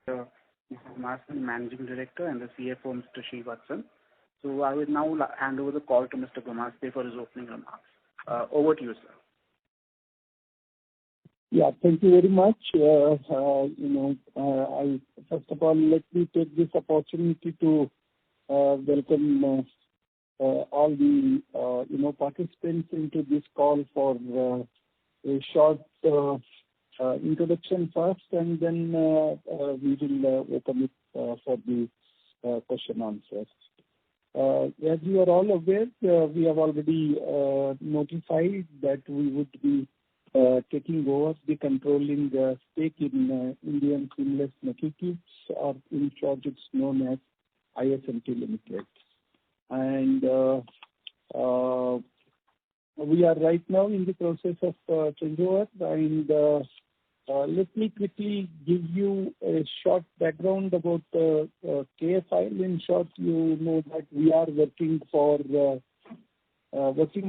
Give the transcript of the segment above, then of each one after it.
Mr. Masan, Managing Director, and the CFO, Mr. Srivatsan. So I will now hand over the call to Mr. Gumaste for his opening remarks. Over to you, sir. Yeah, thank you very much. I first of all, let me take this opportunity to welcome all the participants into this call for a short introduction first, and then we will open it for the question answers. As you are all aware, we have already notified that we would be taking over the controlling stake in Indian Seamless Metal Tubes, or in short, it's known as ISMT Limited. And we are right now in the process of changeover, and let me quickly give you a short background about KFI. In short, you know that we are working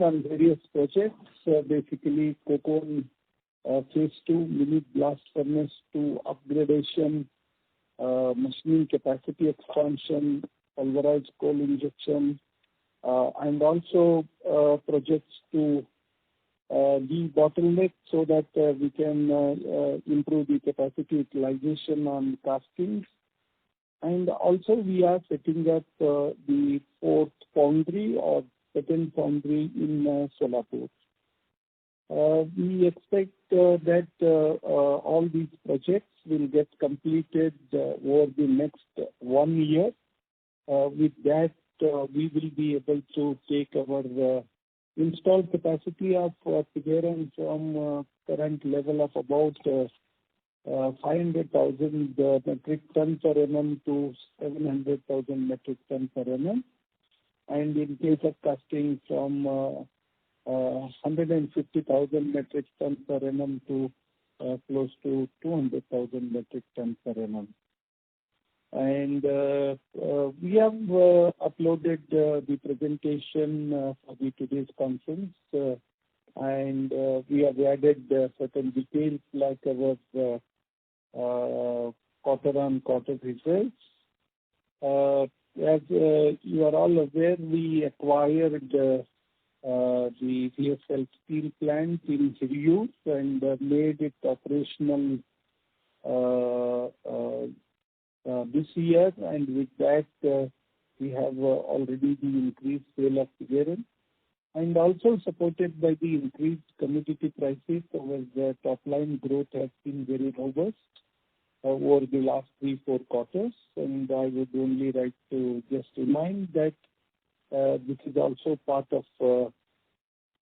on various projects, basically Coke Phase 2, Mini Blast Furnace 2 upgradation, machining capacity expansion, pulverized coal injection, and also projects to de-bottleneck so that we can improve the capacity utilization on castings. And also we are setting up the fourth foundry or second foundry in Solapur. We expect that all these projects will get completed over the next 1 year. With that, we will be able to take our installed capacity of Pigeran from current level of about 500,000 metric ton per annum to 700,000 metric ton per annum. And in case of casting, from 150,000 metric ton per annum to close to 200,000 metric ton per annum. And we have uploaded the presentation for today's conference, and we have added certain details like our quarter-on-quarter results. As you are all aware, we acquired the VSL steel plant in Ferrous and made it operational this year, and with that we have already the increased sale of Pigeran, and also supported by the increased commodity prices. Our top line growth has been very robust over the last 3-4 quarters, and I would only like to just remind that this is also part of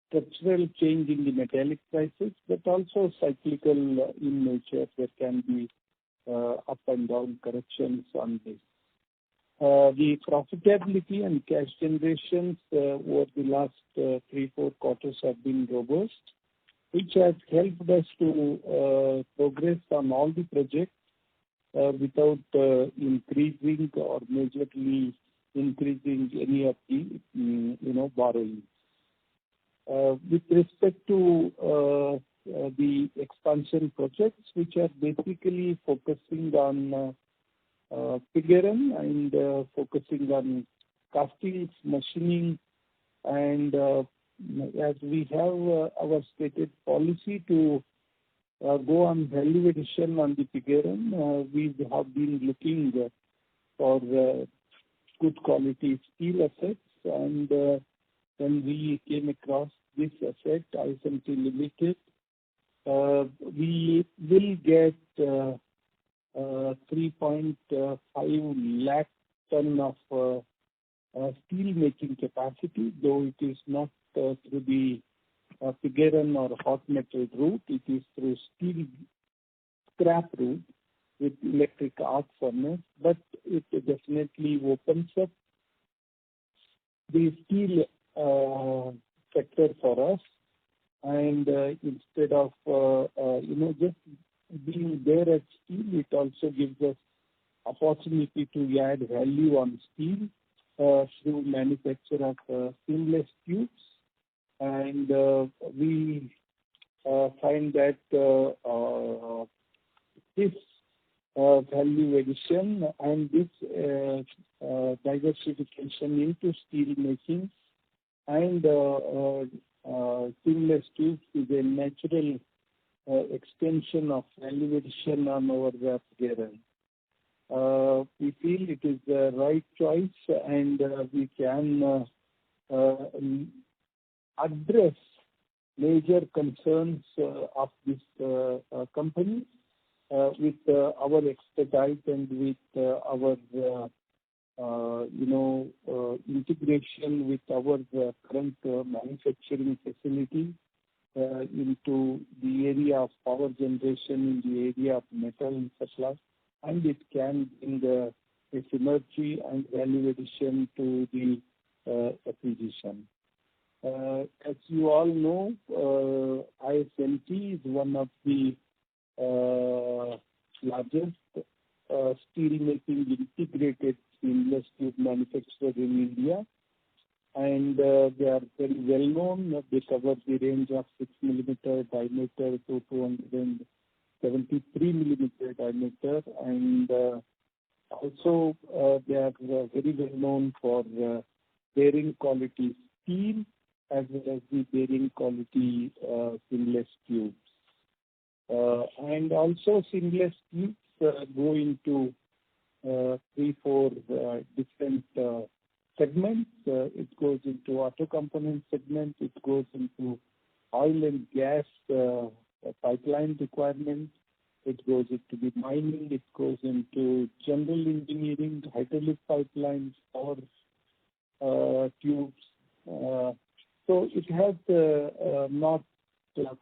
structural change in the metallic prices, but also cyclical in nature. There can be up and down corrections on this. The profitability and cash generations over the last 3-4 quarters have been robust, which has helped us to progress on all the projects without increasing or majorly increasing any of the borrowings. With respect to the expansion projects, which are basically focusing on Pigeran and focusing on castings, machining, and as we have our stated policy to go on value addition on the Pigeran, we have been looking for good quality steel assets, and when we came across this asset, ISMT Limited, we will get 3.5 lakh ton of steel making capacity, though it is not through the Pigeran or hot metal route. It is through steel scrap route with electric arc furnace, but it definitely opens up the steel sector for us. And instead of just being there at steel, it also gives us opportunity to add value on steel through manufacture of seamless tubes. And we find that this value addition, and this diversification into steel making and seamless tubes is a natural extension of value addition on our Geran. We feel it is the right choice, and we can address major concerns of this company with our expertise and with our integration with our current manufacturing facility into the area of power generation, in the area of metal supply, and it can bring a synergy and value addition to the acquisition. As you all know, ISMT is one of the largest steel-making integrated seamless tube manufacturer in India, and they are very well known. They cover the range of 6 millimeter diameter to 273 millimeter diameter, and also they are very well known for bearing quality steel as well as the bearing quality seamless tubes. And also seamless tubes go into 3-4 different segments. It goes into auto component segment, it goes into oil and gas pipeline requirements, it goes into the mining, it goes into general engineering, hydraulic pipelines, or tubes. So it has not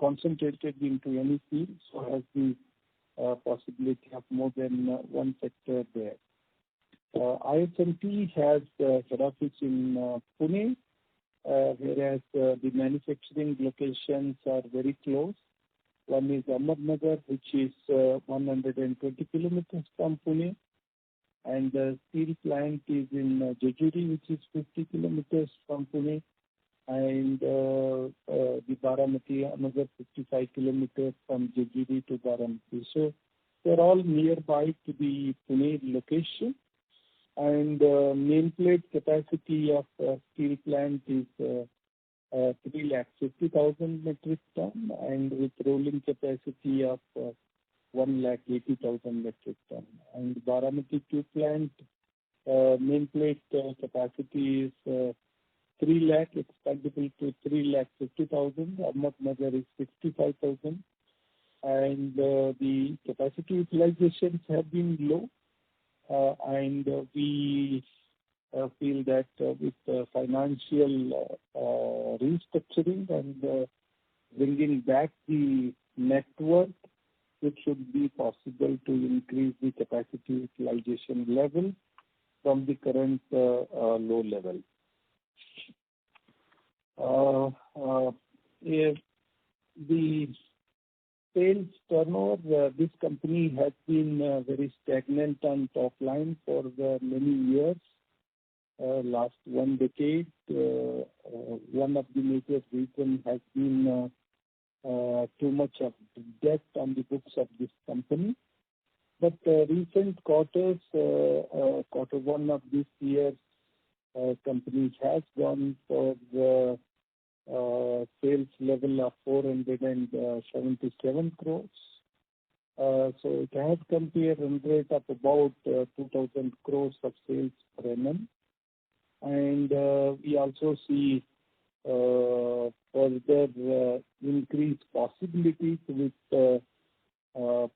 concentrated into any field, so has the possibility of more than one sector there. ISMT has head office in Pune, whereas the manufacturing locations are very close. One is Ahmednagar, which is 120 kilometers from Pune, and the steel plant is in Jejuri, which is 50 kilometers from Pune, and the Baramati, another 55 kilometers from Jejuri to Baramati. So they're all nearby to the Pune location, and nameplate capacity of steel plant is 350,000 metric ton, and with rolling capacity of 180,000 metric ton. And Baramati tube plant nameplate capacity is 3 lakh, expandable to 350,000. Ahmednagar is 65,000, and the capacity utilizations have been low, and we feel that with financial restructuring and bringing back the network, it should be possible to increase the capacity utilization level from the current low level. The sales turnover, this company has been very stagnant on top line for many years. Last 1 decade, one of the major reasons has been too much of debt on the books of this company. But recent quarters, quarter one of this year, company has gone for the sales level of 477 crores. So it has come to a run rate of about 2,000 crores of sales per annum. And we also see further increased possibilities with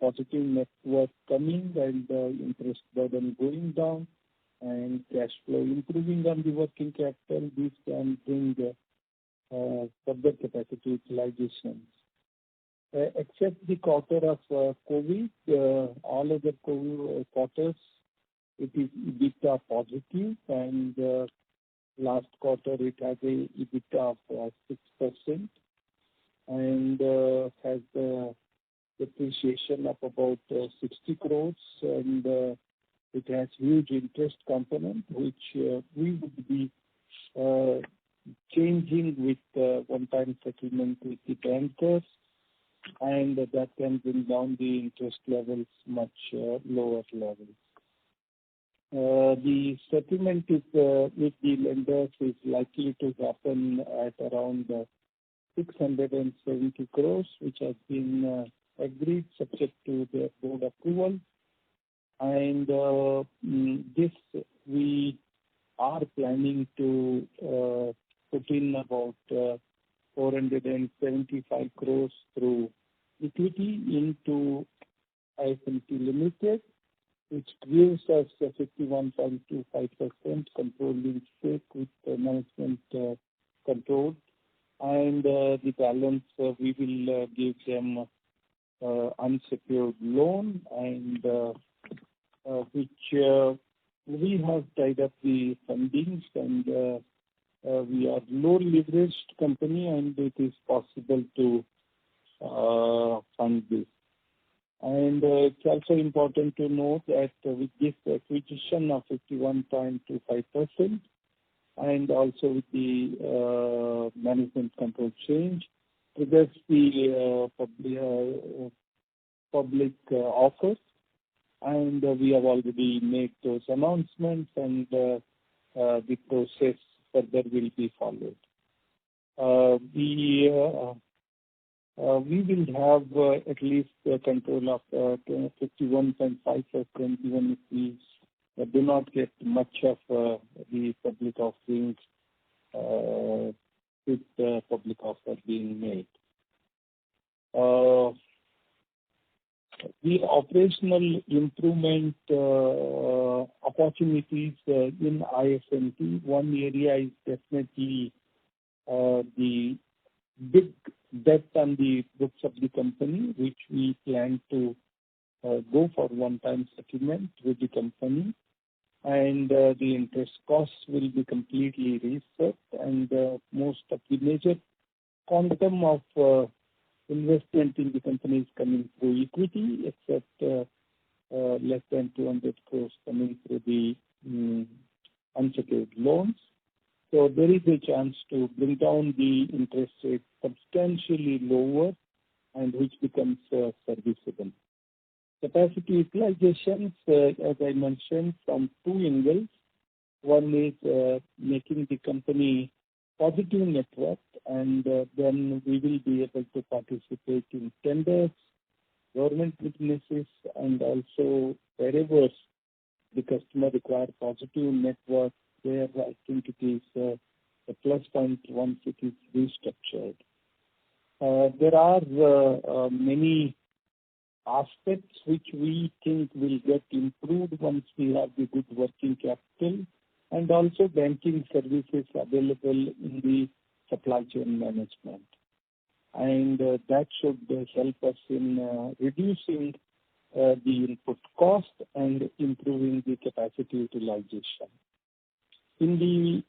positive net worth coming and interest burden going down and cash flow improving on the working capital. This can bring further capacity utilizations. Except the quarter of COVID, all other quarters, it is EBITDA positive, and last quarter it has a EBITDA of 6% and has a depreciation of about 60 crores, and it has huge interest component, which we would be changing with one-time settlement with the bankers, and that can bring down the interest levels much lower levels. The settlement with the lenders is likely to happen at around 670 crores, which has been agreed subject to their board approval. And this we are planning to put in about 475 crores through equity into ISMT Limited, which gives us a 51.25% controlling stake with management control. And the balance we will give them unsecured loan, and which we have tied up the fundings, and we are low leveraged company, and it is possible to fund this. And it's also important to note that with this acquisition of 51.25%, and also with the management control change, triggers the public offers, and we have already made those announcements, and the process further will be followed. We will have at least control of 51.5%, even if we do not get much of the public offerings with the public offer being made. The operational improvement opportunities in ISMT, one area is definitely the big debt on the books of the company, which we plan to go for one-time settlement with the company, and the interest costs will be completely reset, and most of the major quantum of investment in the company is coming through equity, except less than 200 crores coming through the unsecured loans. So there is a chance to bring down the interest rate substantially lower, and which becomes serviceable. Capacity utilizations, as I mentioned, from two angles. One is making the company positive net worth, and then we will be able to participate in tenders, government businesses, and also wherever the customer requires positive net worth, where I think it is a plus point once it is restructured. There are many aspects which we think will get improved once we have the good working capital, and also banking services available in the supply chain management. And that should help us in reducing the input cost and improving the capacity utilization. In the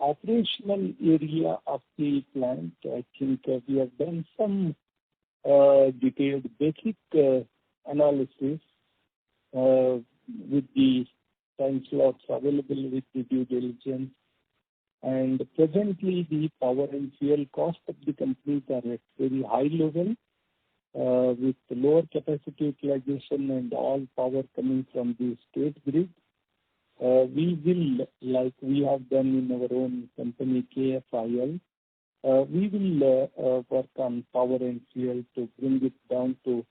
operational area of the plant, I think we have done some detailed basic analysis with the time slots available with the due diligence. And presently, the power and fuel cost of the companies are at very high level, with lower capacity utilization and all power coming from the state grid. We will, like we have done in our own company, KFIL, we will work on power and fuel to bring it down to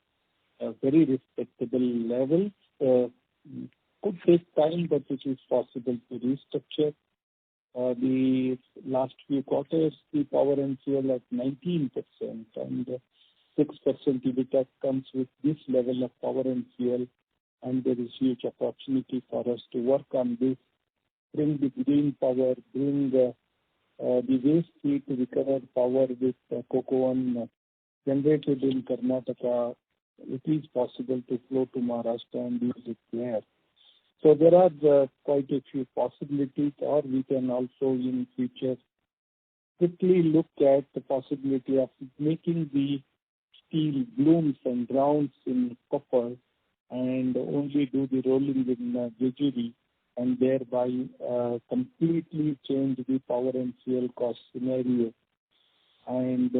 very respectable levels. Could take time, but it is possible to restructure. The last few quarters, the power and fuel at 19%, and 6% EBITDA comes with this level of power and fuel, and there is huge opportunity for us to work on this, bring the green power, bring the waste heat to recover power with Coco One generated in Karnataka. It is possible to flow to Maharashtra and use it there. So there are quite a few possibilities, or we can also in future quickly look at the possibility of making the steel blooms and rounds in copper and only do the rolling in Jejuri, and thereby completely change the power and fuel cost scenario. And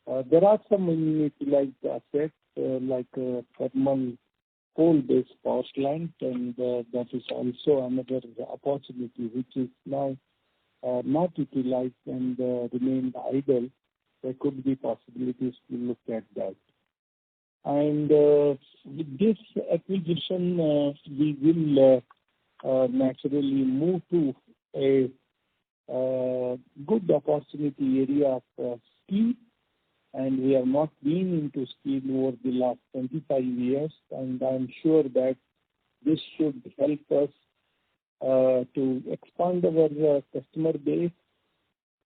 There are some unutilized assets like thermal coal-based power plant, and that is also another opportunity which is now not utilized and remained idle. There could be possibilities to look at that. And with this acquisition, we will naturally move to a good opportunity area of steel. And we have not been into steel over the last 25 years, and I'm sure that this should help us to expand our customer base,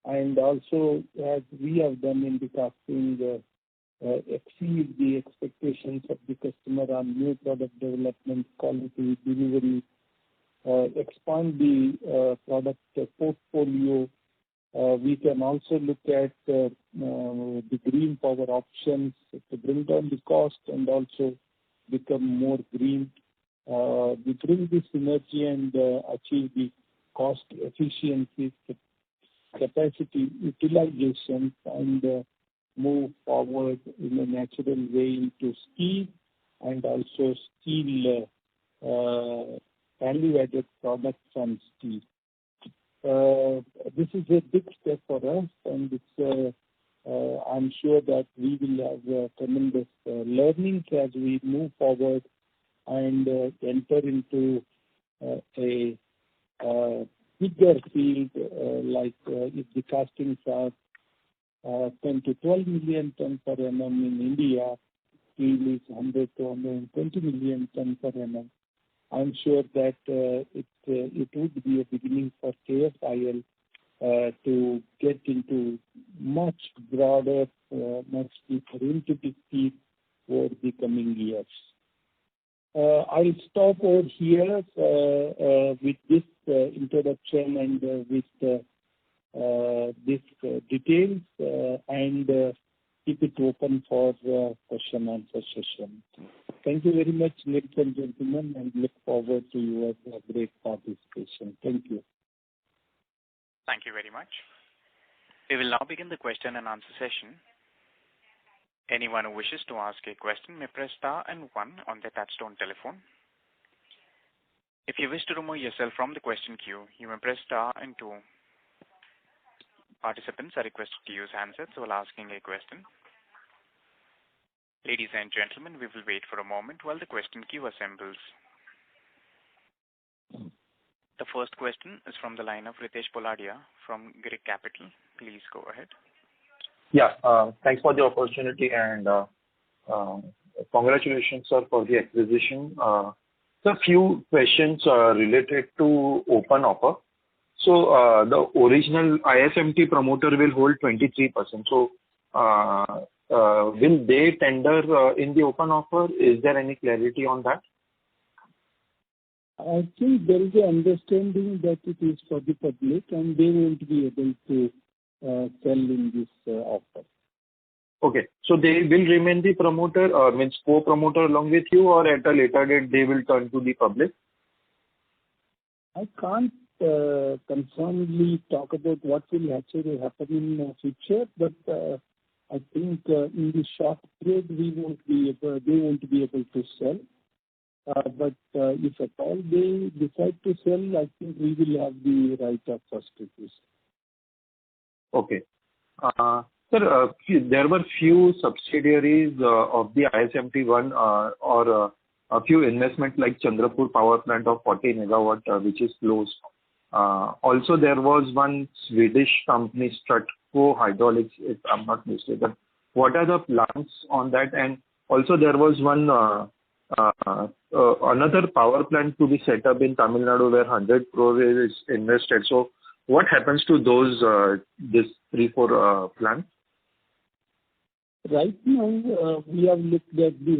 and also, as we have done in the casting, exceed the expectations of the customer on new product development, quality, delivery, expand the product portfolio. We can also look at the green power options to bring down the cost and also become more green. We bring this synergy and achieve the cost efficiencies, capacity utilization, and move forward in a natural way into steel and also steel value-added products from steel. This is a big step for us, and it's, I'm sure that we will have tremendous learnings as we move forward and enter into a bigger field, like if the castings are 10 to 12 million ton per annum in India, steel is 100 to 120 million ton per annum. I'm sure that it would be a beginning for KFIL to get into much broader, much deeper into the steel over the coming years. I'll stop over here with this introduction and with these details and keep it open for question and answer session. Thank you very much, ladies and gentlemen, and look forward to your great participation. Thank you. Thank you very much. We will now begin the question and answer session. Anyone who wishes to ask a question may press star and 1 on their touchtone telephone. If you wish to remove yourself from the question queue, you may press star and 2. Participants are requested to use handsets while asking a question. Ladies and gentlemen, we will wait for a moment while the question queue assembles. The first question is from the line of Ritesh Poladia from Girik Capital. Please go ahead. Yeah, thanks for the opportunity and congratulations, sir, for the acquisition. So a few questions related to open offer. So the original ISMT promoter will hold 23%. So will they tender in the open offer? Is there any clarity on that? I think there is an understanding that it is for the public and they won't be able to sell in this offer. Okay, so they will remain the promoter, means co-promoter along with you, or at a later date they will turn to the public? I can't confirmedly talk about what will actually happen in the future, but I think in the short period they won't be able to sell. But if at all they decide to sell, I think we will have the right of first refusal. Okay. Sir, there were few subsidiaries of the ISMT1 or a few investments like Chandrapur power plant of 40 megawatt which is closed. Also, there was one Swedish company, Stratco Hydraulics, if I'm not mistaken. What are the plans on that? And also, there was one another power plant to be set up in Tamil Nadu where 100 crore is invested. So, what happens to those this 3-4 plants? Right now, we have looked at the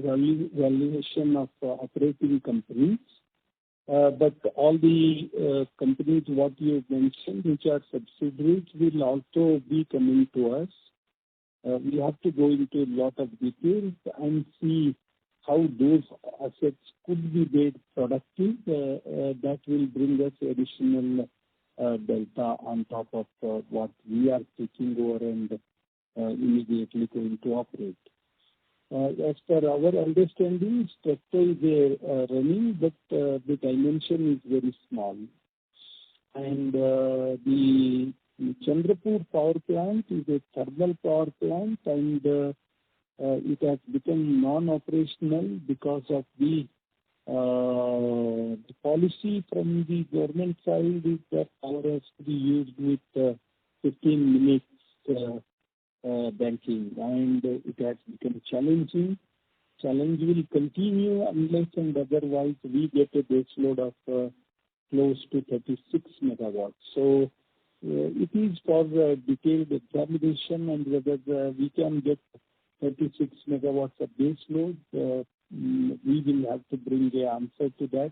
valuation of operating companies. But all the companies, what you mentioned, which are subsidiaries, will also be coming to us. We have to go into a lot of details and see how those assets could be made productive. That will bring us additional delta on top of what we are taking over and immediately going to operate. As per our understanding, structure is running, but the dimension is very small. And the Chandrapur power plant is a thermal power plant, and it has become non-operational because of the policy from the government side is that power has to be used with 15 minutes banking, and it has become challenging. Challenge will continue unless and otherwise we get a base load of close to 36 megawatts. So it is for detailed examination, and whether we can get 36 megawatts of base load, we will have to bring the answer to that.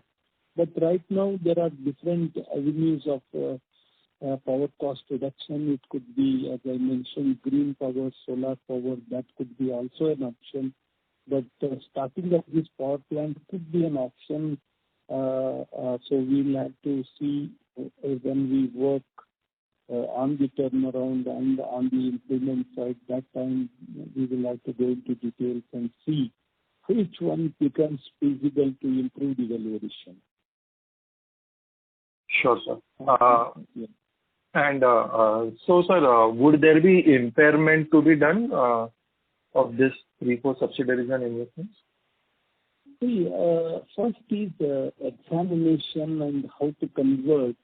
But right now there are different avenues of power cost reduction. It could be, as I mentioned, green power, solar power. That could be also an option. But starting of this power plant could be an option. So we'll have to see when we work on the turnaround and on the implement side. That time we will have to go into details and see which one becomes feasible to improve the valuation. Sure, sir. Yeah. And so, sir, would there be impairment to be done of this 3-4 subsidiaries and investments? See, first is examination and how to convert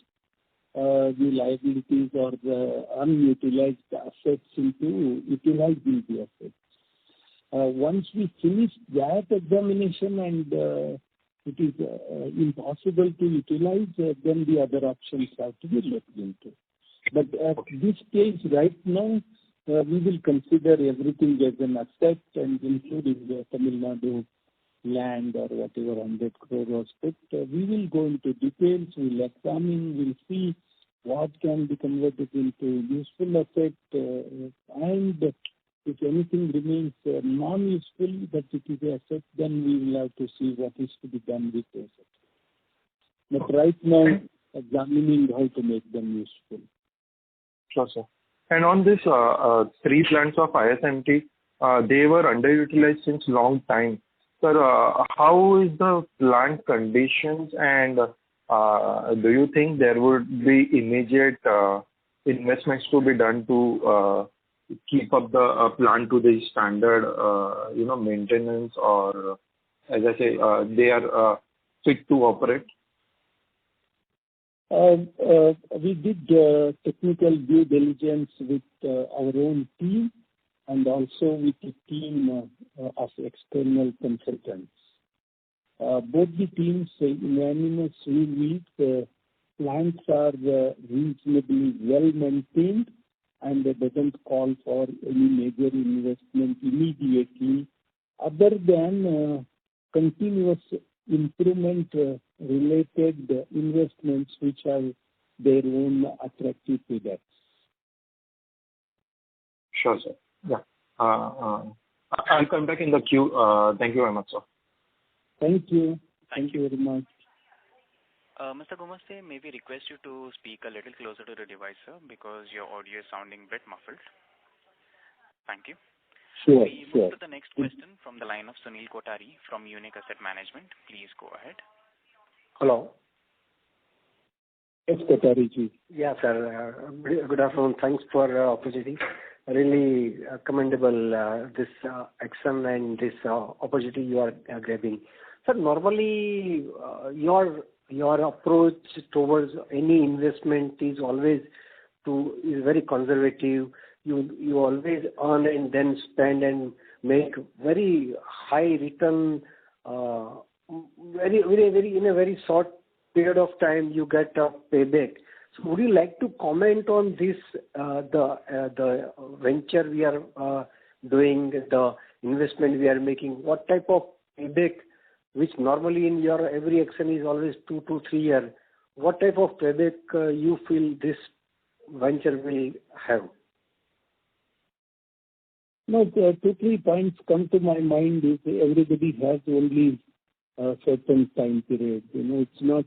the liabilities or the unutilized assets into utilizability assets. Once we finish that examination and it is impossible to utilize, then the other options have to be looked into. But at this stage, right now, we will consider everything as an asset, and including the Tamil Nadu land or whatever 100 crore was put. We will go into details, we'll examine, we'll see what can be converted into useful asset, and if anything remains non-useful, but it is an asset, then we will have to see what is to be done with the asset. But right now, examining how to make them useful. Sure, sir. And on this 3 plants of ISMT, they were underutilized since long time. Sir, how is the plant conditions, and do you think there would be immediate investments to be done to keep up the plant to the standard, maintenance, or as I say, they are fit to operate? We did technical due diligence with our own team and also with a team of external consultants. Both the teams unanimously the plants are reasonably well maintained, and it doesn't call for any major investment immediately, other than continuous improvement related investments which have their own attractive paybacks. Sure, sir. Yeah. I'll come back in the queue. Thank you very much, sir. Thank you. Thank you very much. Mr. Gumaste, may we request you to speak a little closer to the device, sir, because your audio is sounding a bit muffled. Thank you. Sure. We move to the next question from the line of Sunil Kothari from Unique Asset Management. Please go ahead. Hello. Yes, Kothari ji. Yeah, sir. Good afternoon. Thanks for the opportunity. Really commendable this action and this opportunity you are grabbing. Sir, normally your approach towards any investment is always is very conservative. You always earn and then spend and make very high return. Very in a very short period of time you get a payback. So would you like to comment on this the venture we are doing, the investment we are making? What type of payback, which normally in your every action is always 2 to 3 years, what type of payback you feel this venture will have? No, 2-3 points come to my mind. Is everybody has only a certain time period. It's not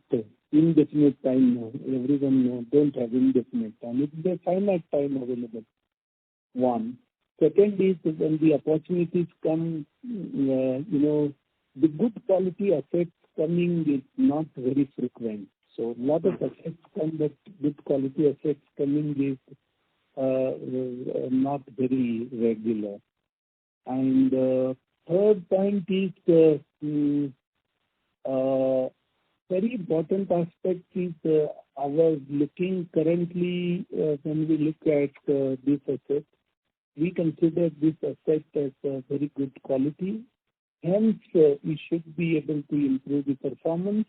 indefinite time now. Everyone don't have indefinite time. It's a finite time available. One. Second is when the opportunities come, the good quality assets coming is not very frequent. So a lot of assets come, but good quality assets coming is not very regular. And third point is very important aspect is our looking currently when we look at this asset, we consider this asset as very good quality. Hence, we should be able to improve the performance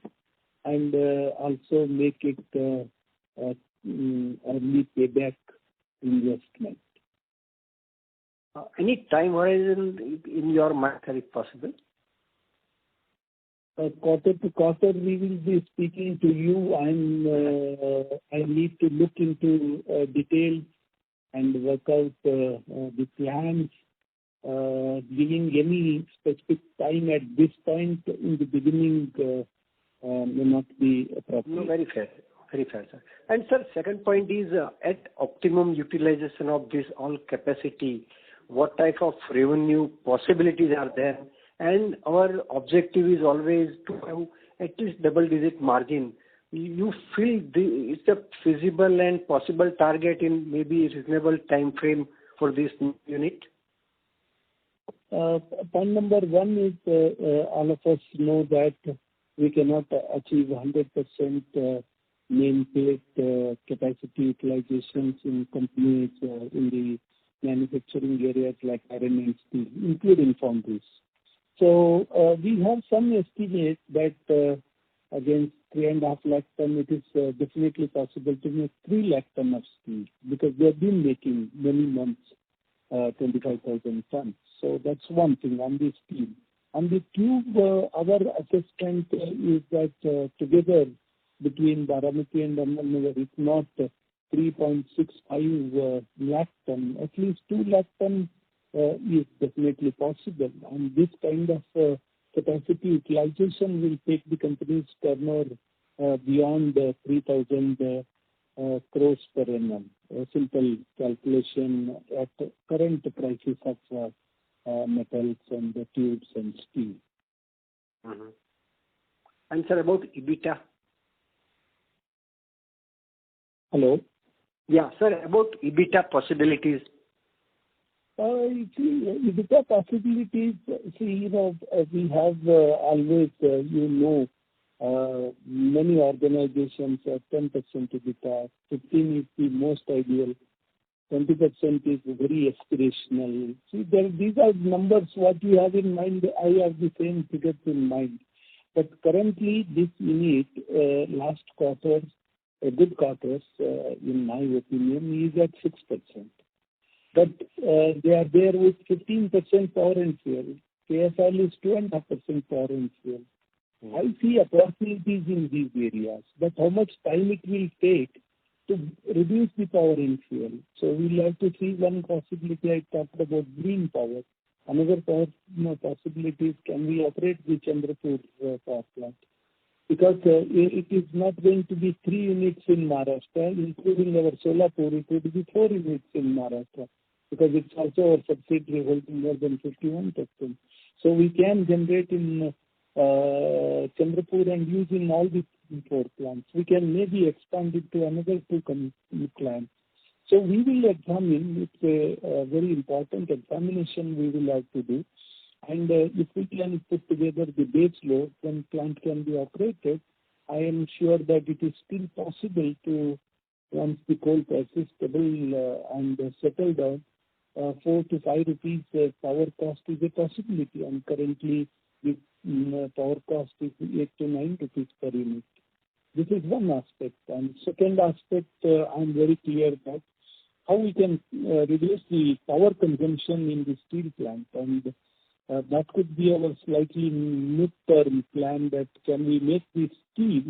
and also make it early payback investment. Any time horizon in your mind, if possible? Quarter to quarter, we will be speaking to you, and I need to look into details and work out the plans. Giving any specific time at this point in the beginning may not be appropriate. No, very fair. Very fair, sir. And sir, second point is at optimum utilization of this all capacity, what type of revenue possibilities are there? And our objective is always to have at least double-digit margin. You feel it's a feasible and possible target in maybe a reasonable time frame for this unit? Point number one is all of us know that we cannot achieve 100% nameplate capacity utilizations in companies in the manufacturing areas like iron and steel, including foundries. So we have some estimates that against 3.5 lakh ton, it is definitely possible to make 3 lakh ton of steel because they have been making many months 25,000 tons. So that's one thing on the steel. On the tube, our assessment is that together between Baramati and Ahmednagar, it's not 3.65 lakh ton, at least 2 lakh ton is definitely possible. And this kind of capacity utilization will take the company's turnover beyond 3,000 crores per annum. A simple calculation at current prices of metals and the tubes and steel. Mm-hmm. And sir, about EBITDA? Hello? Yeah, sir, about EBITDA possibilities. EBITDA possibilities, we have always, many organizations have 10% EBITDA, 15 is the most ideal, 20% is very aspirational. See, these are numbers, what you have in mind, I have the same figures in mind. But currently, this unit, last quarter, good quarters, in my opinion, is at 6%. But they are there with 15% power and fuel. KSL is 2.5% power and fuel. I see opportunities in these areas, but how much time it will take to reduce the power and fuel. So we'll have to see one possibility. I talked about green power. Another possibility is can we operate the Chandrapur power plant? Because it is not going to be 3 units in Maharashtra, including our Solapur, it would be 4 units in Maharashtra, because it's also our subsidiary holding more than 51%. So we can generate in Chandrapur and use in all the 4 plants. We can maybe expand it to another 2 plants. So we will examine, it's a very important examination we will have to do. And if we can put together the base load, then plant can be operated. I am sure that it is still possible to, once the coal price is stable and settle down, 4 to 5 rupees power cost is a possibility. And currently, the power cost is 8 to 9 rupees per unit. This is one aspect. And second aspect, I'm very clear that how we can reduce the power consumption in the steel plant. And that could be our slightly mid-term plan, that can we make the steel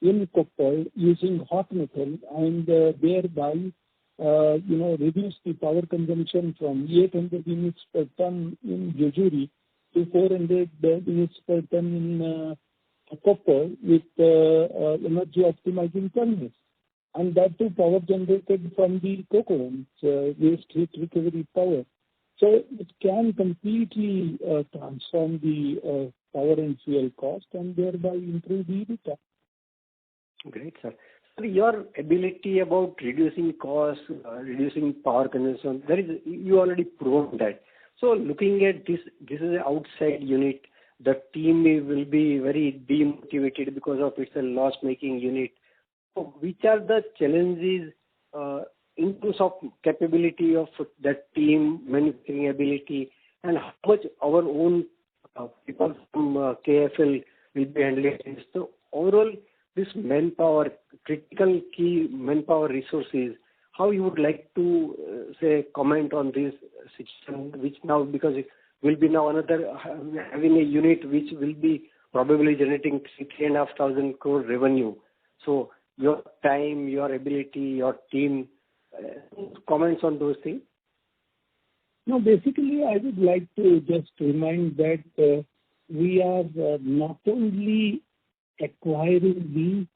in Koppal using hot metal and thereby reduce the power consumption from 800 units per ton in Jejuri to 400 units per ton in Koppal with energy optimizing furnace. And that too power generated from the coke ovens, waste heat recovery power. So it can completely transform the power and fuel cost and thereby improve the EBITDA. Great, sir. So your ability about reducing costs, reducing power consumption, you already proved that. So looking at this is an outside unit. The team will be very demotivated because of it's a loss-making unit. So which are the challenges in terms of capability of that team, manufacturing ability, and how much our own people from KFL will be handling this? So overall, this manpower, critical key manpower resources, how you would like to say comment on this situation, which now, because it will be now another having a unit which will be probably generating 3,500 crore revenue. So your time, your ability, your team, comments on those things? No, basically, I would like to just remind that we are not only acquiring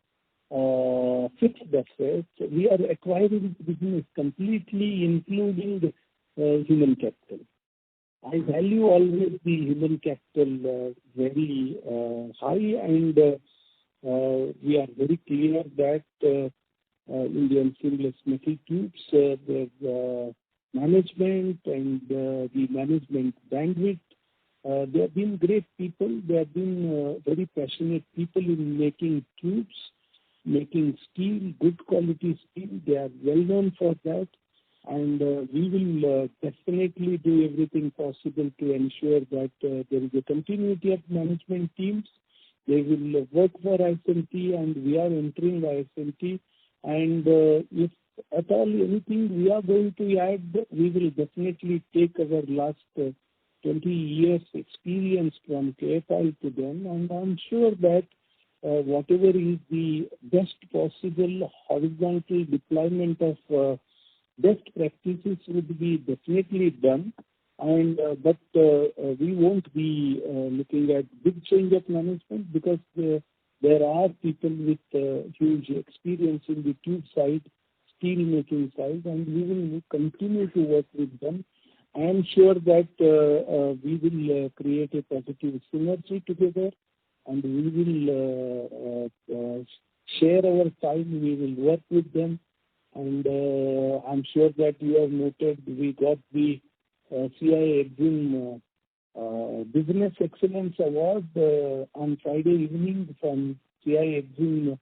the fixed assets, we are acquiring business completely, including the human capital. I value always the human capital very high, and we are very clear that Indian Seamless Metal Tubes, the management and the management bandwidth, they have been great people. They have been very passionate people in making tubes, making steel, good quality steel. They are well known for that. And we will definitely do everything possible to ensure that there is a continuity of management teams. They will work for ISMT, and we are entering ISMT. And if at all anything we are going to add, we will definitely take our last 20 years experience from KFI to them. And I'm sure that whatever is the best possible horizontal deployment of best practices would be definitely done. And but we won't be looking at big change of management, because there are people with huge experience in the tube side, steel making side, and we will continue to work with them. I am sure that we will create a positive synergy together, and we will share our time. We will work with them, and I'm sure that you have noted we got the CI Exim Business Excellence Award on Friday evening from CI Exim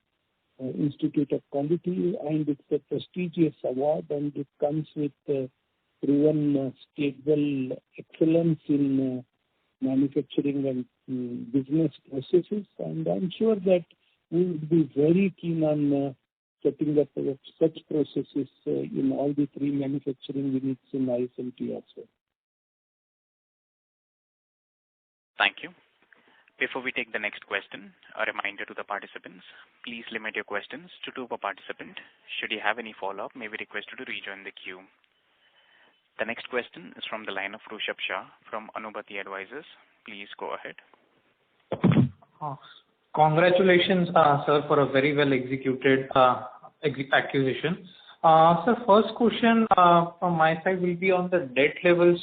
Institute of Quality, and it's a prestigious award, and it comes with proven stable excellence in manufacturing and business processes. And I'm sure that we will be very keen on setting up such processes in all the three manufacturing units in ISMT as well. Thank you. Before we take the next question, a reminder to the participants, please limit your questions to 2 per participant. Should you have any follow-up, may we request you to rejoin the queue. The next question is from the line of Rushabh Shah from Anubhati Advisors. Please go ahead. Congratulations, sir, for a very well executed acquisition. So first question from my side will be on the debt levels,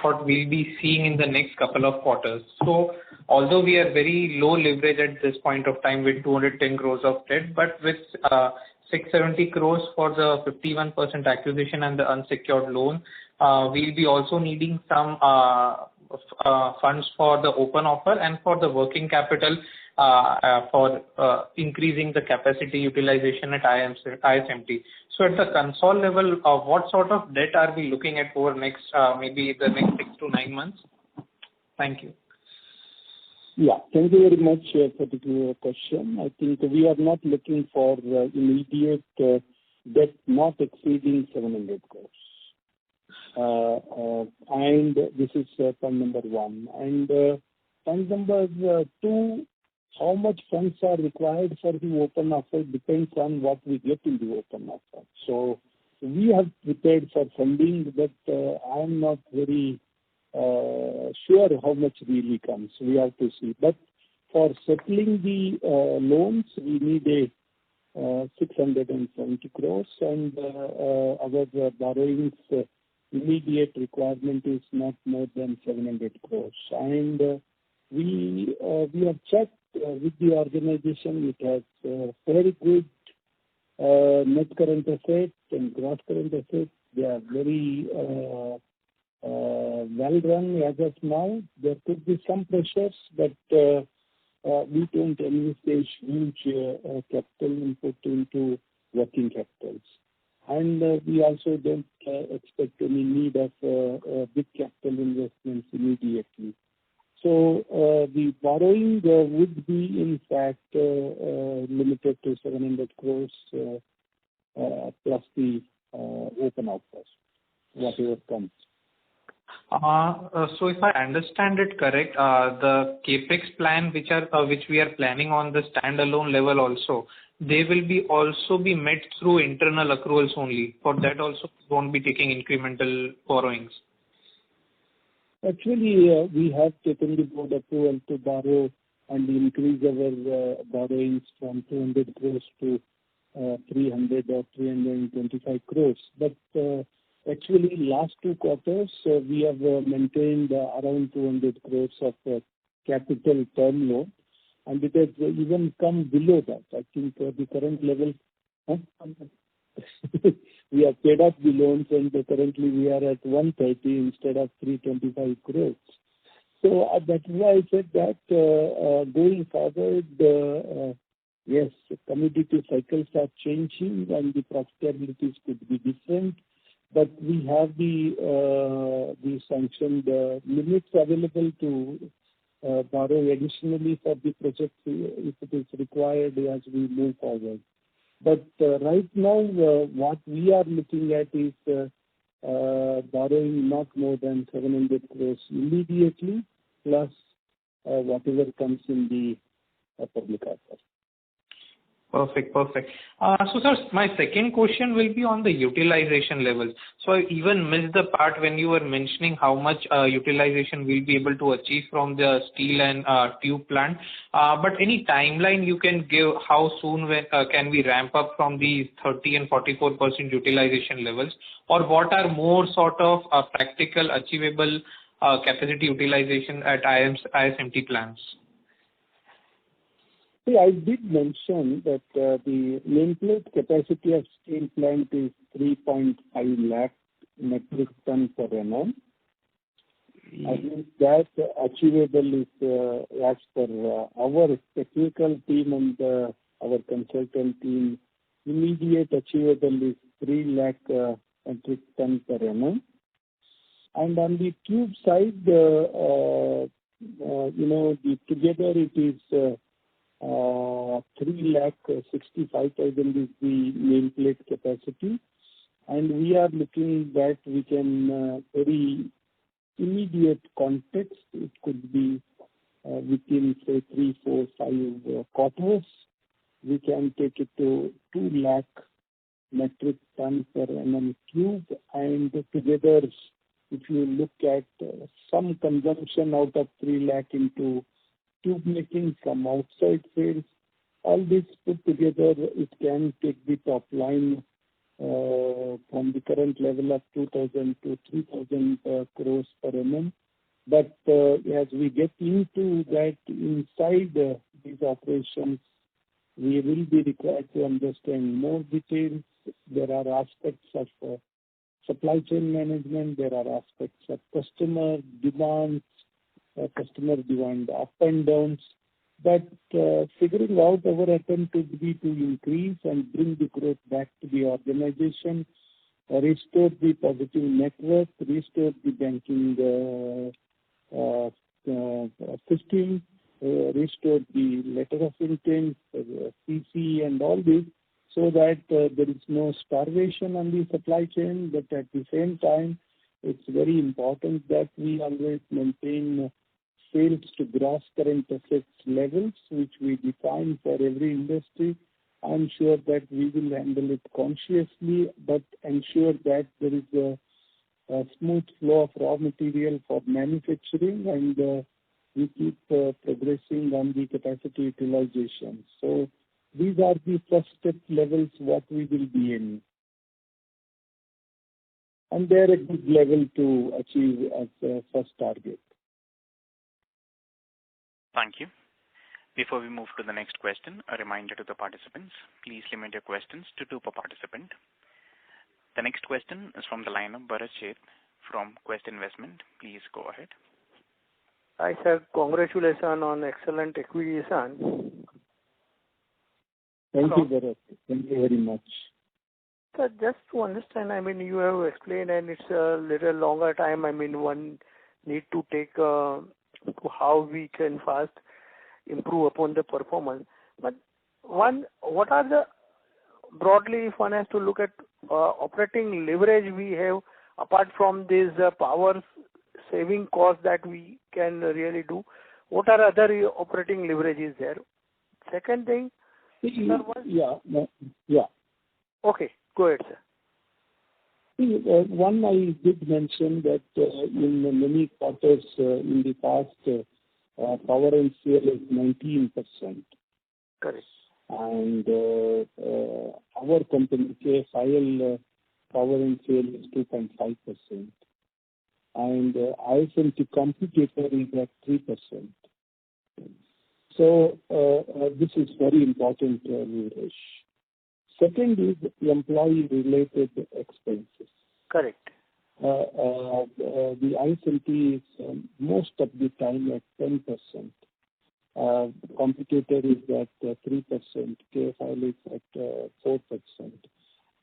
what we'll be seeing in the next couple of quarters. So although we are very low leverage at this point of time with 210 crores of debt, but with 670 crores for the 51% acquisition and the unsecured loan, we'll be also needing some funds for the open offer and for the working capital for increasing the capacity utilization at ISMT. So at the console level, what sort of debt are we looking at over next maybe the next 6 to 9 months? Thank you. Yeah, thank you very much for the question. I think we are not looking for immediate debt not exceeding 700 crores. And this is point number 1. And point number 2, how much funds are required for the open offer depends on what we get in the open offer. So we have prepared for funding, but I am not very sure how much really comes. We have to see. But for settling the loans, we need a 670 crores, and our borrowings immediate requirement is not more than 700 crores. And we have checked with the organization. It has very good net current assets and gross current assets. They are very well run as of now. There could be some pressures, but we don't envisage huge capital input into working capitals. And we also don't expect any need of big capital investments immediately. So the borrowing would be, in fact, limited to 700 crores plus the open offers, whatever comes. So if I understand it correct, the capex plan which we are planning on the standalone level also, they will also be met through internal accruals only. For that also won't be taking incremental borrowings. Actually, we have taken the board approval to borrow and increase our borrowings from 200 crores to 300 or 325 crores. But actually, last 2 quarters, we have maintained around 200 crores of capital term loan, and it has even come below that. I think the current level, we have paid off the loans, and currently we are at 130 instead of 325 crores. So that's why I said that going forward, yes, commodity cycles are changing and the profitabilities could be different, but we have the sanctioned limits available to borrow additionally for the project if it is required as we move forward. But right now, what we are looking at is borrowing not more than 700 crores immediately, plus whatever comes in the public offer. Perfect. So, sir, my second question will be on the utilization levels. So, I even missed the part when you were mentioning how much utilization we'll be able to achieve from the steel and tube plant. But any timeline you can give how soon can we ramp up from these 30 and 44% utilization levels? Or what are more sort of practical, achievable capacity utilization at ISMT plants? See, I did mention that the nameplate capacity of steel plant is 3.5 lakh metric ton per annum. I think that achievable is, as per our technical team and our consultant team, immediate achievable is 3 lakh metric ton per annum. And on the tube side, together it is 3,65,000 is the nameplate capacity, and we are looking that we can very immediate context. It could be within say 3, 4, 5 quarters. We can take it to 2 lakh metric ton per annum tube, and together, if you look at some consumption out of 3 lakh into tube making from outside sales, all this put together, it can take the top line from the current level of 2,000 to 3,000 crores per annum. But as we get into that inside these operations, we will be required to understand more details. There are aspects of supply chain management, there are aspects of customer demands, customer demand up and downs, but figuring out our attempt would be to increase and bring the growth back to the organization, restore the positive network, restore the banking system, restore the letter of intent, CC and all this, so that there is no starvation on the supply chain, but at the same time, it's very important that we always maintain sales to gross current assets levels, which we define for every industry. I'm sure that we will handle it consciously, but ensure that there is a smooth flow of raw material for manufacturing, and we keep progressing on the capacity utilization. So these are the first step levels what we will be in. and they're a good level to achieve as the first target. Thank you. Before we move to the next question, a reminder to the participants, please limit your questions to 2 per participant. The next question is from the line of Bharat Sheth from Quest Investment. Please go ahead. Hi, sir. Congratulations on excellent acquisition. Thank you, Bharat. Thank you very much. Sir, just to understand, you have explained, and it's a little longer time. One need to take to how we can fast improve upon the performance. But what are the, broadly, if one has to look at operating leverage we have, apart from this power saving cost that we can really do, what are other operating leverages there? Second thing, Yeah. Okay, go ahead, sir. One, I did mention that in many quarters in the past, power and fuel is 19%. Correct. And our company, KFIL, power and fuel is 2.5%. And ISMT competitor is at 3%. So this is very important leverage. Second is employee-related expenses. Correct. The ISMT is most of the time at 10%. Competitor is at 3%. KFIL is at 4%.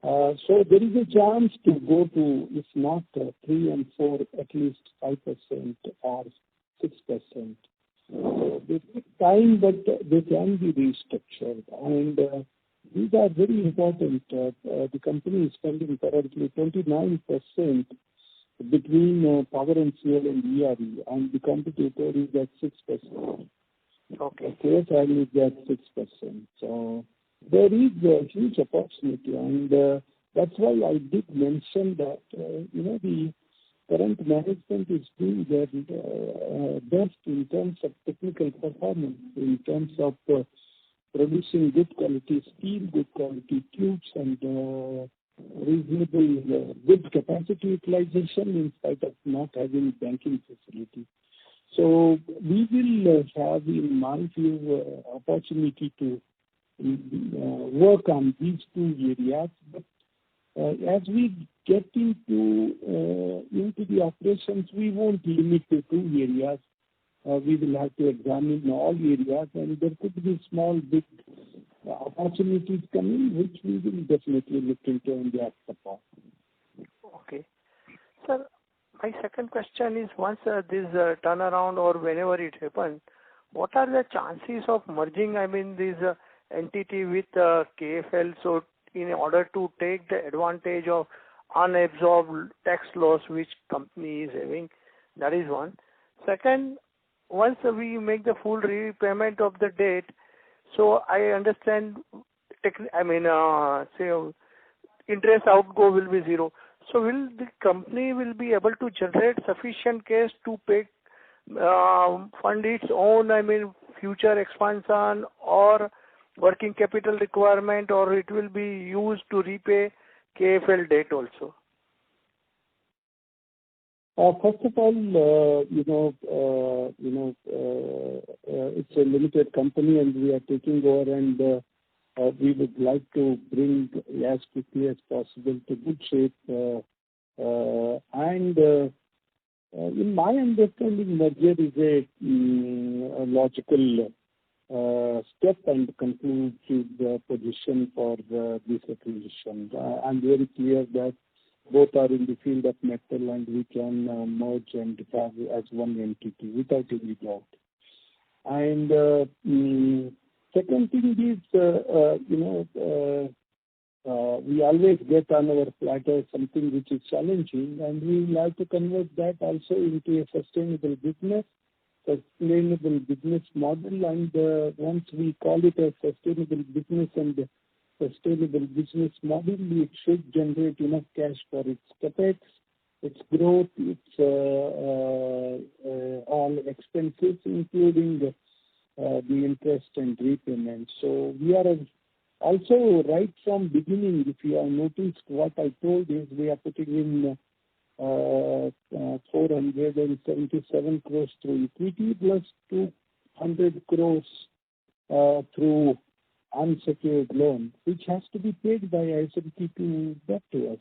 So there is a chance to go to, if not 3 and 4, at least 5% or 6%. So they take time, but they can be restructured. And these are very important. The company is spending currently 29% between power and fuel and ERE, and the competitor is at 6%. Okay. KFIL is at 6%. So there is a huge opportunity, and that's why I did mention that the current management is doing their best in terms of technical performance, in terms of producing good quality steel, good quality tubes, and reasonable good capacity utilization in spite of not having banking facility. So we will have, in my view, opportunity to work on these 2 areas. But as we get into the operations, we won't limit to 2 areas. We will have to examine all areas, and there could be small, big opportunities coming, which we will definitely look into and act upon. Okay. Sir, my second question is, once this turnaround or whenever it happens, what are the chances of merging, this entity with KFL, so in order to take the advantage of unabsorbed tax loss which company is having? That is one. Second, once we make the full repayment of the debt, so I understand, interest outgo will be 0. So will the company will be able to generate sufficient cash to pay, fund its own, future expansion or working capital requirement, or it will be used to repay KFL debt also? First of all, it's a limited company, and we are taking over, and we would like to bring as quickly as possible to good shape. And in my understanding, merger is a logical step and conclusive position for this acquisition. I'm very clear that both are in the field of metal, and we can merge and have as one entity without any doubt. And second thing is, we always get on our platter something which is challenging, and we will have to convert that also into a sustainable business model. And once we call it a sustainable business and sustainable business model, it should generate enough cash for its capex, its growth, its all expenses, including the interest and repayment. So we are also right from beginning, if you have noticed, what I told is we are putting in 477 crores through equity plus 200 crores through unsecured loan, which has to be paid by ISMT back to us.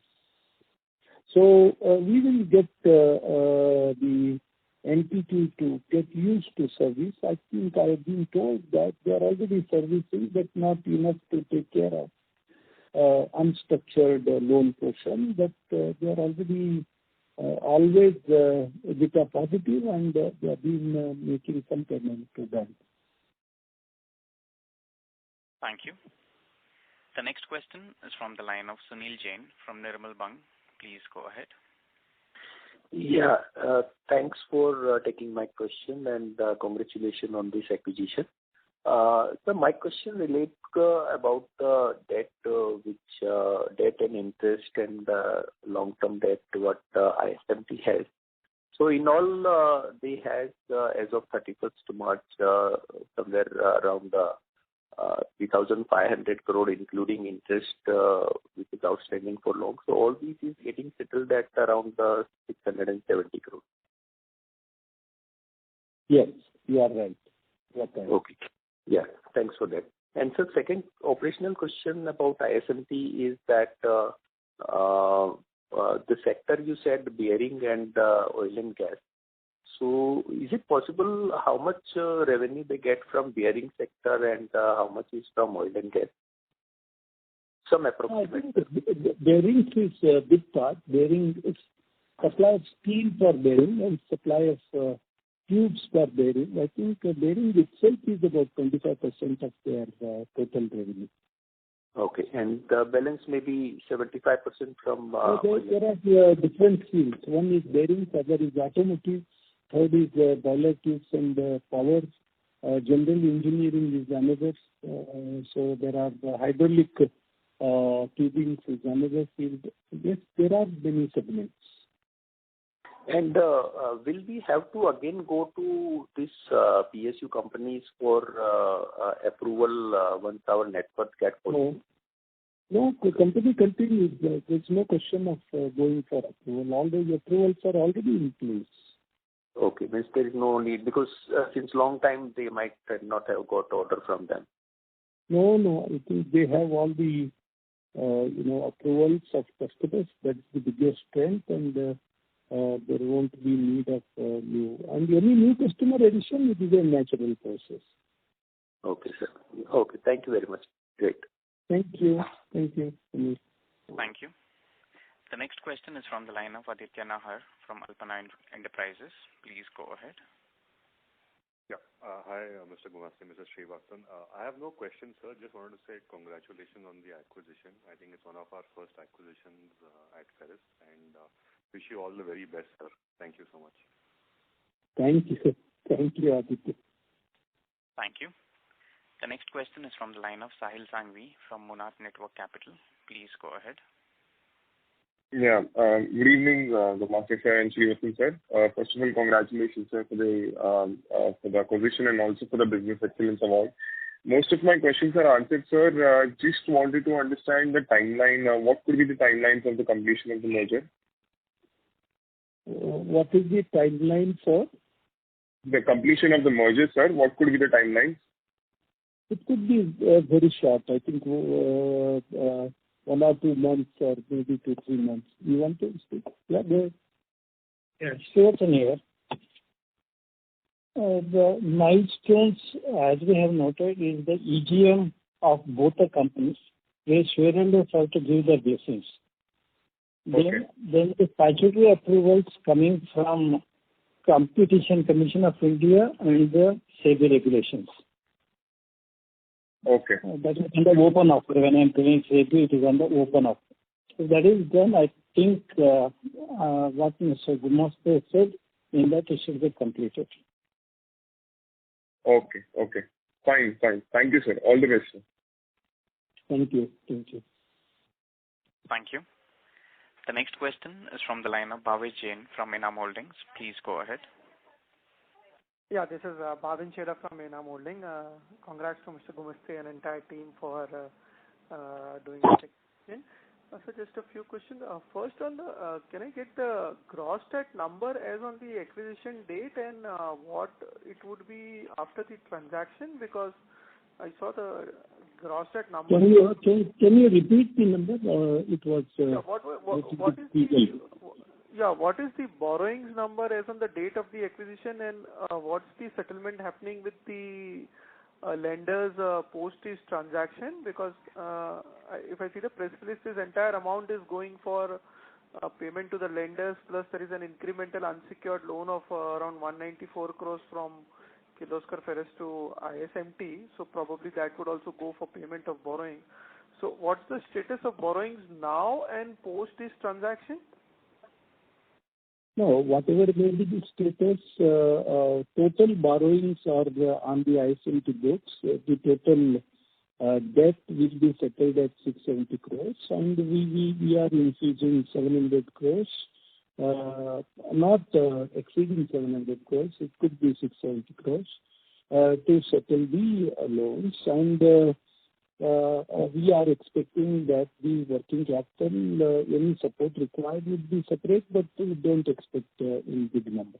So we will get the entity to get used to service. I think I have been told that they are already servicing, but not enough to take care of unstructured loan portion. But they are already always EBITDA positive, and they have been making some payment to them. Thank you. The next question is from the line of Sunil Jain from Nirmal Bang. Please go ahead. Yeah, thanks for taking my question, and congratulations on this acquisition. So my question relates about the debt, which debt and interest and long-term debt what ISMT has. So in all, they has as of 31st March somewhere around 3,500 crore, including interest which is outstanding for long. So all these is getting settled at around 670 crore. Yes, you are right. Okay. Yeah, thanks for that. And so second operational question about ISMT is that the sector you said bearing and oil and gas. So is it possible how much revenue they get from bearing sector and how much is from oil and gas? Some approximate. Bearing is a big part. Bearing is supply of steel for bearing and supply of tubes for bearing. I think bearing itself is about 25% of their total revenue. Okay, and the balance may be 75% from. There are different fields. One is bearings, other is automotive, third is boiler tubes and power. General engineering is another. So there are hydraulic tubing is another field. Yes, there are many segments. And will we have to again go to this PSU companies for approval once our network gets full? No, the company continues. There's no question of going for approval. All the approvals are already in place. Okay, means there is no need because since long time they might not have got order from them. No, I think they have all the approvals of customers. That's the biggest strength, and there won't be need of new. And any new customer addition, it is a natural process. Okay, sir. Okay, thank you very much. Great. Thank you. Thank you. Thank you. The next question is from the line of Aditya Nahar from Alpana Enterprises. Please go ahead. Yeah. Hi, Mr. Gumasti, Mr. Srivatsan. I have no questions, sir. Just wanted to say congratulations on the acquisition. I think it's one of our first acquisitions at Ferrous, and wish you all the very best, sir. Thank you so much. Thank you, sir. Thank you, Aditya. Thank you. The next question is from the line of Sahil Sangvi from Monarch Network Capital. Please go ahead. Yeah. Good evening, Gumasti sir and Srivatsan sir. First of all, congratulations, sir, for the acquisition and also for the Business Excellence Award. Most of my questions are answered, sir. Just wanted to understand the timeline. What could be the timelines of the completion of the merger? What is the timeline for? The completion of the merger, sir. What could be the timeline? It could be very short. I think 1 or 2 months or maybe 2-3 months. You want to speak? Yeah, go ahead. Yes, Srivatsan here. The milestones, as we have noted, is the EGM of both the companies, where shareholders have to give their blessings. Okay. Then the statutory approvals coming from Competition Commission of India and the SEBI regulations. Okay. That is under open offer. When I am telling SEBI, it is under open offer. So that is done. I think what Mr. Gumasti said, in that it should be completed. Okay. Fine. Thank you, sir. All the best, sir. Thank you. Thank you. The next question is from the line of Bhavesh Jain from Enam Holdings. Please go ahead. Yeah, this is Bhavin Cheda from Enam Holding. Congrats to Mr. Gumasti and entire team for doing this acquisition. So just a few questions. First on the, can I get the gross debt number as on the acquisition date and what it would be after the transaction? Because I saw the gross debt number. Can you repeat the number? It was. What is the borrowings number as on the date of the acquisition, and what's the settlement happening with the lenders post this transaction? Because if I see the press release, this entire amount is going for payment to the lenders, plus there is an incremental unsecured loan of around 194 crores from Kirloskar Ferrous to ISMT. So probably that would also go for payment of borrowing. So what's the status of borrowings now and post this transaction? No, whatever may be the status, total borrowings are on the ISMT books. The total debt will be settled at 670 crores, and we are infusing 700 crores, not exceeding 700 crores. It could be 670 crores to settle the loans, and we are expecting that the working capital, any support required would be separate, but we don't expect any big number.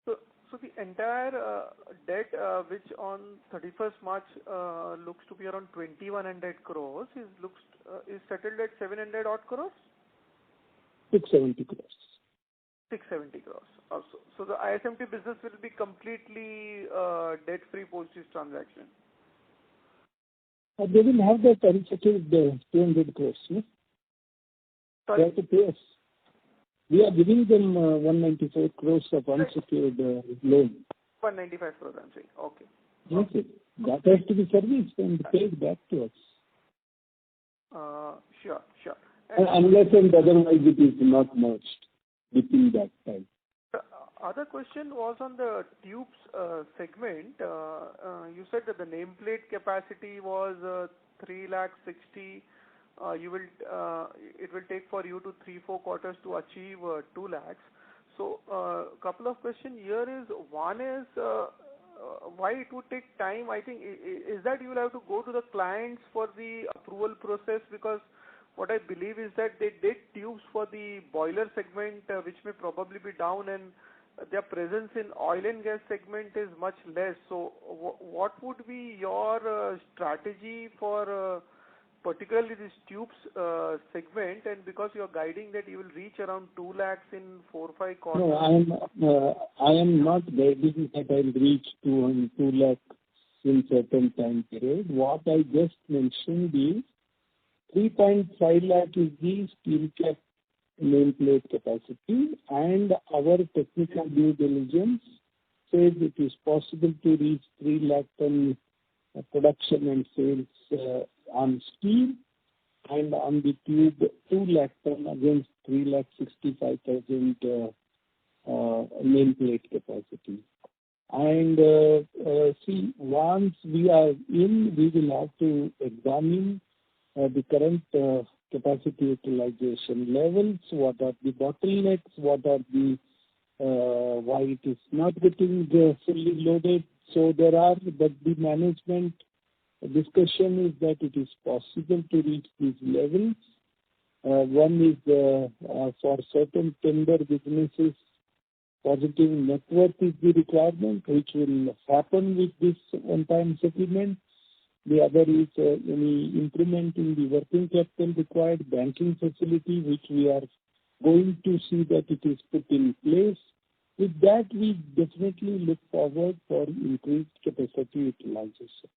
So the entire debt, which on 31st March looks to be around 2100 crores, is settled at 700 odd crores? 670 crores. 670 crores. Also. So the ISMT business will be completely debt-free post this transaction. They will have that unsecured 200 crores. No? They have to pay us. We are giving them 194 crores of unsecured loan. 195 crores, I'm saying. Okay. Okay. That has to be serviced and paid back to us. Sure. Unless and otherwise it is not merged within that time. The other question was on the tubes segment. You said that the nameplate capacity was 360,000. It will take for you to 3-4 quarters to achieve 2 lakhs. So couple of questions here is, one is why it would take time. I think is that you will have to go to the clients for the approval process, because what I believe is that they did tubes for the boiler segment, which may probably be down, and their presence in oil and gas segment is much less. So what would be your strategy for particularly this tubes segment, and because you are guiding that you will reach around 2 lakhs in 4-5 quarters? No, I am not guiding that I will reach 2 lakh in certain time period. What I just mentioned is 3.5 lakh is the steel cap nameplate capacity, and our technical due diligence says it is possible to reach 3 lakh ton production and sales on steel, and on the tube 2 lakh ton against 3,65,000 nameplate capacity. And see, once we are in, we will have to examine the current capacity utilization levels, what are the bottlenecks, what are the why it is not getting fully loaded. So there are, but the management discussion is that it is possible to reach these levels. One is for certain tender businesses, positive net worth is the requirement, which will happen with this one-time settlement. The other is any improvement in the working capital required, banking facility, which we are going to see that it is put in place. With that, we definitely look forward for increased capacity utilization.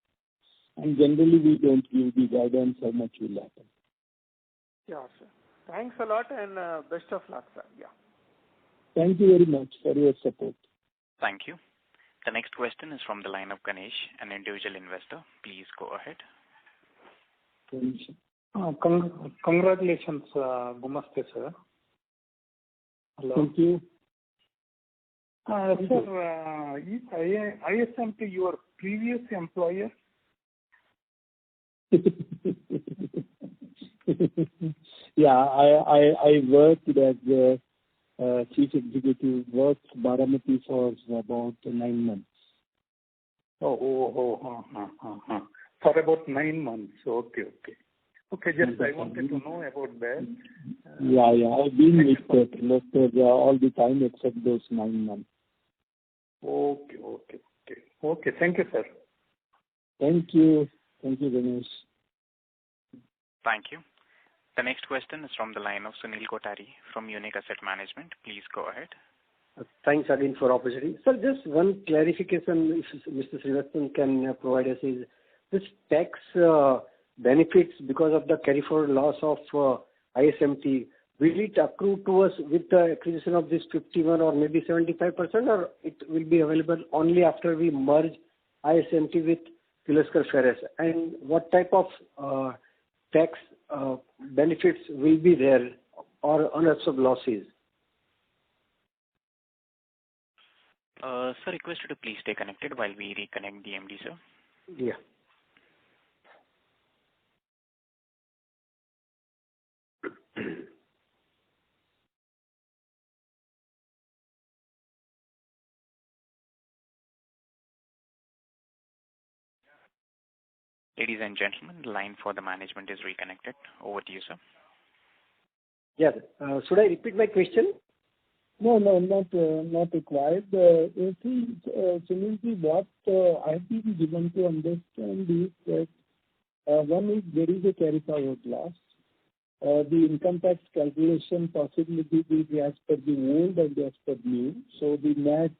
And generally, we don't give the guidance how much will happen. Yeah, sir. Thanks a lot, and best of luck, sir. Yeah. Thank you very much for your support. Thank you. The next question is from the line of Ganesh, an individual investor. Please go ahead. Congratulations, Gumaste, sir. Hello. Thank you. Sir, is ISMT your previous employer? Yeah, I worked as the chief executive, worked Baramati for about 9 months. For about 9 months. Okay. Okay, just I wanted to know about that. Yeah. I've been with Kirloskar all the time except those 9 months. Okay. Thank you, sir. Thank you, Ganesh. Thank you. The next question is from the line of Sunil Kothari from Unique Asset Management. Please go ahead. Thanks again for opportunity. Sir, just one clarification if Mr. Srivatsan can provide us is this tax benefits because of the carry forward loss of ISMT, will it accrue to us with the acquisition of this 51 or maybe 75%, or it will be available only after we merge ISMT with Kirloskar Ferrous? And what type of tax benefits will be there or unabsorbed losses? Sir, request you to please stay connected while we reconnect the MD, sir. Yeah. Ladies and gentlemen, the line for the management is reconnected. Over to you, sir. Yeah. Should I repeat my question? No, not required. You see, Sunilji, what I've been given to understand is that one is there is a carry forward loss. The income tax calculation possibility is as per the old and as per new. So the net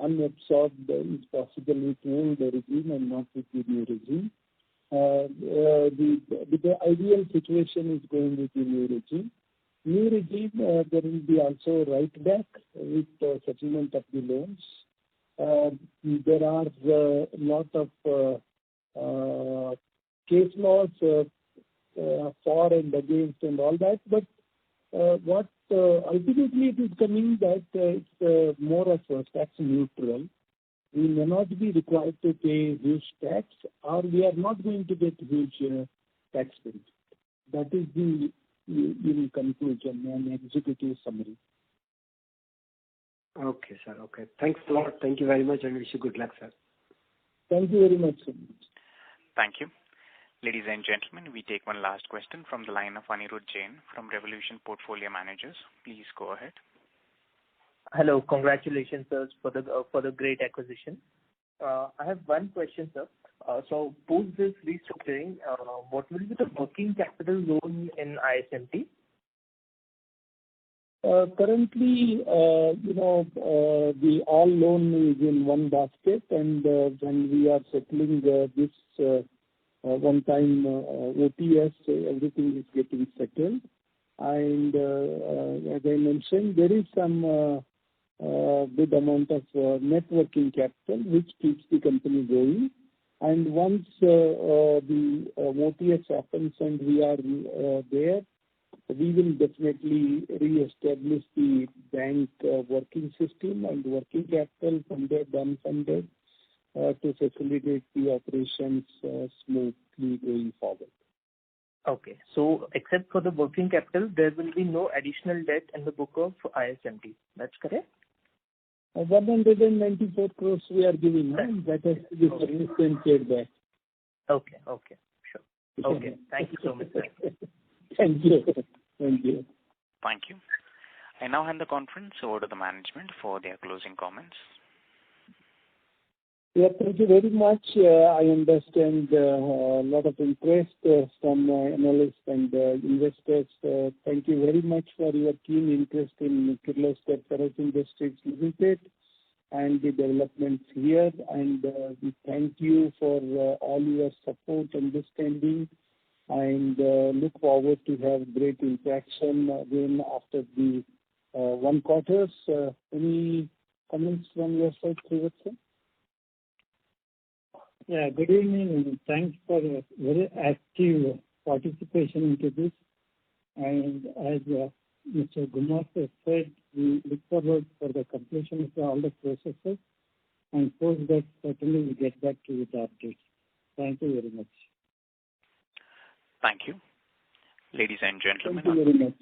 unabsorbed is possible with old regime and not with the new regime. The ideal situation is going with the new regime. New regime, there will be also write back with settlement of the loans. There are a lot of case laws for and against and all that. But what ultimately it is coming that it's more of a tax neutral. We may not be required to pay huge tax, or we are not going to get huge tax benefit. That is the in conclusion and executive summary. Okay, sir. Okay. Thanks a lot. Thank you very much and wish you good luck, sir. Thank you very much, sir. Thank you. Ladies and gentlemen, we take one last question from the line of Anirudh Jain from Revolution Portfolio Managers. Please go ahead. Hello. Congratulations, sir, for the great acquisition. I have one question, sir. So post this restructuring, what will be the working capital loan in ISMT? Currently, the all loan is in one basket, and when we are settling this one-time OTS, everything is getting settled. And as I mentioned, there is some good amount of net working capital which keeps the company going. And once the OTS happens and we are there, we will definitely re-establish the bank working system and working capital funded, unfunded, to facilitate the operations smoothly going forward. Okay. So except for the working capital, there will be no additional debt in the book of ISMT. That's correct? 194 crores we are giving, and that has to be sufficient paid back. Okay. Sure. Okay. Thank you so much, sir. Thank you. Thank you. I now hand the conference over to the management for their closing comments. Yeah, thank you very much. I understand a lot of interest from analysts and investors. Thank you very much for your keen interest in Kirloskar Ferrous Industries Limited and the developments here. And we thank you for all your support, understanding, and look forward to have great interaction again after the 1 quarter. Any comments from your side, Srivatsan? Yeah, good evening, and thanks for a very active participation into this. And as Mr. Gumasta said, we look forward for the completion of all the processes, and post that certainly we get back to you with the updates. Thank you very much. Thank you. Ladies and gentlemen. Thank you very much.